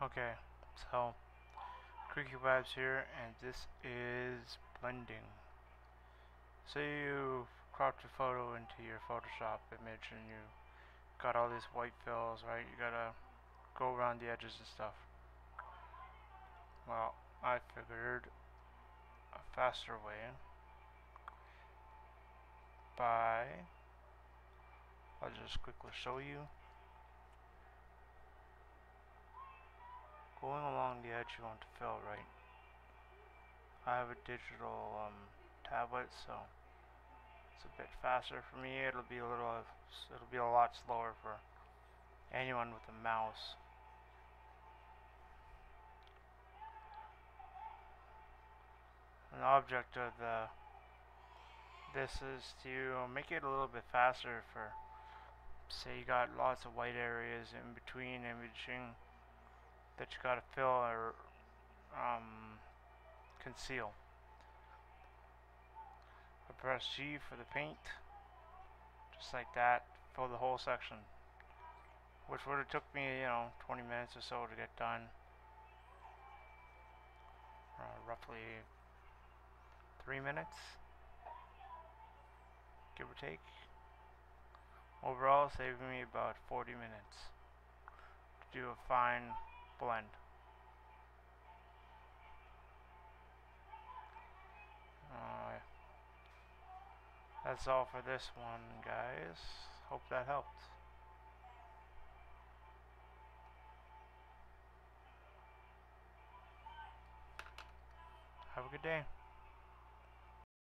Okay, so CreakyVibez here, and this is blending. Say you cropped your photo into your Photoshop image and you got all these white fills, right? You gotta go around the edges and stuff. Well, I figured a faster way by, I'll just quickly show you. Going along the edge you want to fill, right? I have a digital tablet, so it's a bit faster for me. It'll be a lot slower for anyone with a mouse. An object of this is to make it a little bit faster for, say you got lots of white areas in between imaging that you gotta fill or conceal. I press G for the paint, just like that, fill the whole section, which would have took me, 20 minutes or so to get done. Roughly 3 minutes, give or take. Overall, saving me about 40 minutes to do a fine blend. That's all for this one, guys. Hope that helped. Have a good day.